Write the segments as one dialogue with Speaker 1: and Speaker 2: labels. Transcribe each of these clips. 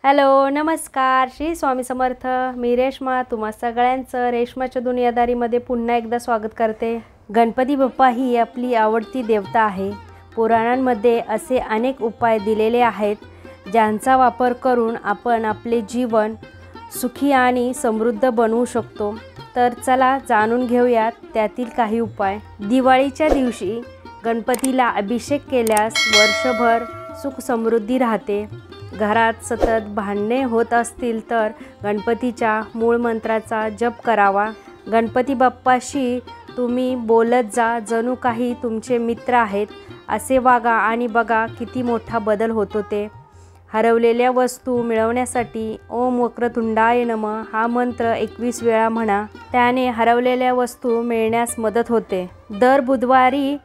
Speaker 1: Hello नमस्कार श्री स्वामी समर्थ। मी रेश्मा तुम्हा सगळ्यांचं रेश्माच्या दुनियादारीमध्ये पुन्हा एकदा स्वागत करते। गणपती बाप्पा ही आपली आवडती देवता आहे। पुराणांमध्ये असे अनेक उपाय दिलेले आहेत ज्यांचा वापर करून आपण आपले जीवन सुखी आणि समृद्ध बनवू शकतो। तर चला जाणून घेऊयात त्यातील काही उपाय। दिवाळीच्या दिवशी गणपतीला अभिषेक केल्यास वर्षभर सुख समृद्धी राहते। घरात सतत भांडणे होत असतील तर गणपतीच्या मूळ मंत्राचा जप करावा। गणपती बाप्पाशी तुम्ही बोलत जा, जणू काही तुमचे मित्र आहेत असे वागा आणि बघा किती मोठा बदल होतो ते। हरवलेल्या वस्तू मिळवण्यासाठी ओम वक्रतुंडाय नमः हा मंत्र 21 वेळा म्हणा, त्याने हरवलेल्या वस्तू मिळण्यास मदत होते। दर बुधवारी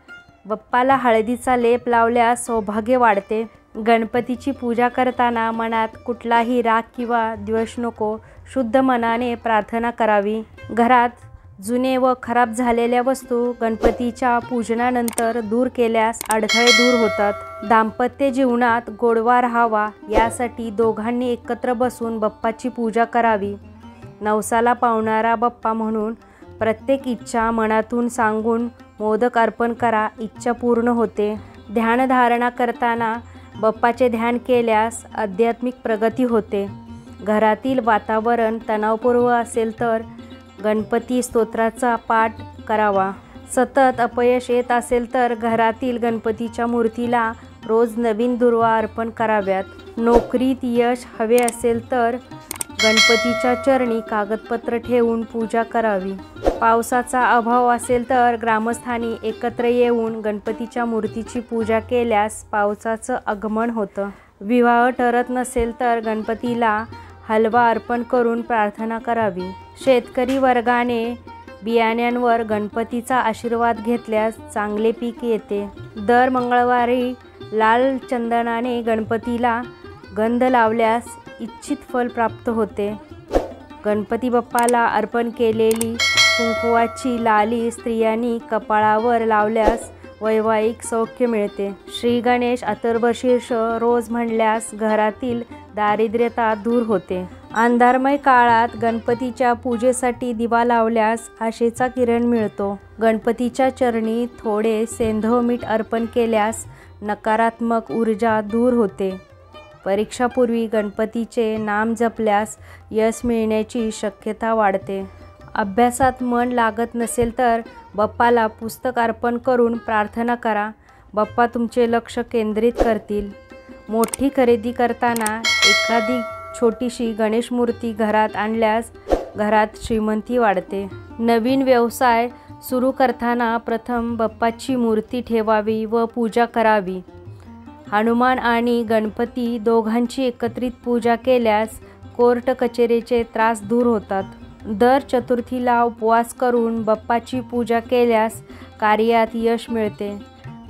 Speaker 1: बाप्पाला हळदीचा लेप लावल्यास सौभाग्य वाढते। गणपतीची पूजा करताना मनात कुठलाही राग किंवा द्वेष नको, शुद्ध मनाने प्रार्थना करावी। घरात जुने व खराब झालेल्या वस्तू गणपतीच्या पूजनानंतर दूर केल्यास अडथळे दूर होतात। दाम्पत्य जीवनात गोडवा राहावा यासाठी दोघांनी एकत्र बसून बाप्पाची पूजा करावी। नवसाला पावणारा बाप्पा म्हणून प्रत्येक इच्छा मनातून सांगून मोदक अर्पण करा, इच्छा पूर्ण होते। ध्यानधारणा करताना बाप्पाचे ध्यान केल्यास आध्यात्मिक प्रगती होते। घरातील वातावरण तणावपूर्ण असेल तर गणपती स्तोत्राचा पाठ करावा। सतत अपयश येत असेल तर घरातील गणपतीच्या मूर्तीला रोज नवीन दुर्वा अर्पण कराव्यात। नोकरीत यश हवे असेल तर गणपतीच्या चरणी कागदपत्र ठेवून पूजा करावी। पावसाचा अभाव असेल तर ग्रामस्थांनी एकत्र येऊन गणपतीच्या मूर्तीची पूजा केल्यास पावसाचं आगमन होतं। विवाह ठरत नसेल तर गणपतीला हलवा अर्पण करून प्रार्थना करावी। शेतकरी वर्गाने बियाण्यांवर गणपतीचा आशीर्वाद घेतल्यास चांगले पीक येते। दर मंगळवारी लाल चंदनाने गणपतीला गंध लावल्यास इच्छित फल प्राप्त होते। गणपती बाप्पाला अर्पण केलेली कुंकवाची लाली स्त्रियांनी कपाळावर लावल्यास वैवाहिक सौख्य मिळते। श्री गणेश अथर्वशीर्ष रोज म्हणल्यास घरातील दारिद्र्यता दूर होते। अंधारमय काळात गणपतीच्या पूजेसाठी दिवा लावल्यास आशेचा किरण मिळतो। गणपतीच्या चरणी थोडे सेंधव मीठ अर्पण केल्यास नकारात्मक ऊर्जा दूर होते। परीक्षापूर्वी गणपतीचे नाम जपल्यास यश मिळण्याची शक्यता वाढते। अभ्यासात मन लागत नसेल तर बाप्पाला पुस्तक अर्पण करून प्रार्थना करा, बाप्पा तुमचे लक्ष केंद्रित करतील। मोठी खरेदी करताना एखादी छोटीशी गणेश मूर्ती घरात आणल्यास घरात श्रीमंती वाढते। नवीन व्यवसाय सुरू करताना प्रथम बाप्पाची मूर्ती ठेवावी व पूजा करावी। हनुमान आणि गणपती दोघांची एकत्रित पूजा केल्यास कोर्ट कचेरीचे त्रास दूर होतात। दर चतुर्थीला उपवास करून बाप्पाची पूजा केल्यास कार्यात यश मिळते।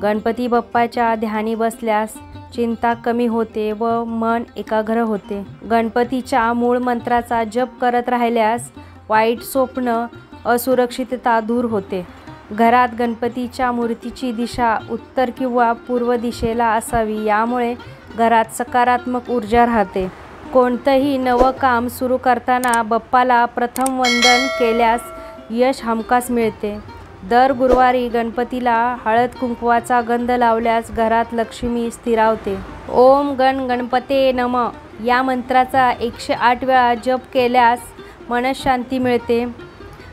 Speaker 1: गणपती बाप्पाच्या ध्यानी बसल्यास चिंता कमी होते व मन एकाग्र होते। गणपतीच्या मूळ मंत्राचा जप करत राहिल्यास वाईट स्वप्न असुरक्षितता दूर होते। घरात गणपतीच्या मूर्तीची दिशा उत्तर किंवा पूर्व दिशेला असावी, यामुळे घरात सकारात्मक ऊर्जा राहते। कोणतंही नवं काम सुरू करताना बाप्पाला प्रथम वंदन केल्यास यश हमखास मिळते। दर गुरुवारी गणपतीला हळद कुंकवाचा गंध लावल्यास घरात लक्ष्मी स्थिरावते। ओम गण गणपते नमः या मंत्राचा 108 वेळा जप केल्यास मनःशांती मिळते।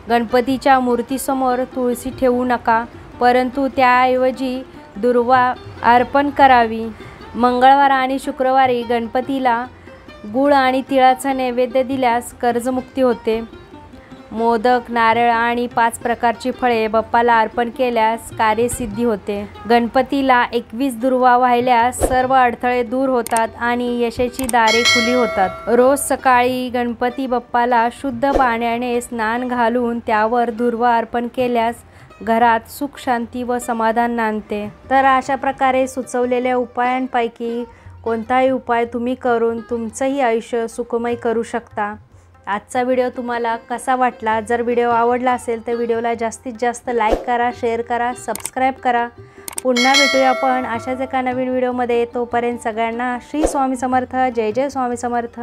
Speaker 1: गणपतीच्या मूर्तीसमोर तुळशी ठेवू नका, परंतु त्याऐवजी दुर्वा अर्पण करावी। मंगळवार आणि शुक्रवारी गणपतीला गूळ आणि तिळाचा नैवेद्य दिल्यास कर्जमुक्ती होते। मोदक, नारळ आणि 5 प्रकारची फळे बाप्पाला अर्पण केल्यास कार्यसिद्धी होते। गणपतीला 21 दुर्वा वाहिल्यास सर्व अडथळे दूर होतात आणि यशाची दारे खुली होतात। रोज सकाळी गणपती बाप्पाला शुद्ध पाण्याने स्नान घालून त्यावर दुर्वा अर्पण केल्यास घरात सुख शांती व समाधान नांदते। तर अशा प्रकारे सुचवलेल्या उपायांपैकी कोणताही उपाय तुम्ही करून तुमचंही आयुष्य सुखमय करू शकता। आजचा व्हिडिओ तुम्हाला कसा वाटला? जर व्हिडिओ आवडला असेल तर व्हिडिओला जास्तीत जास्त लाईक करा, शेअर करा, सबस्क्राईब करा पुन्हा भेटूया आपण अशाच एका नवीन व्हिडिओमध्ये. तोपर्यंत सगळ्यांना श्री स्वामी समर्थ. जय जय स्वामी समर्थ.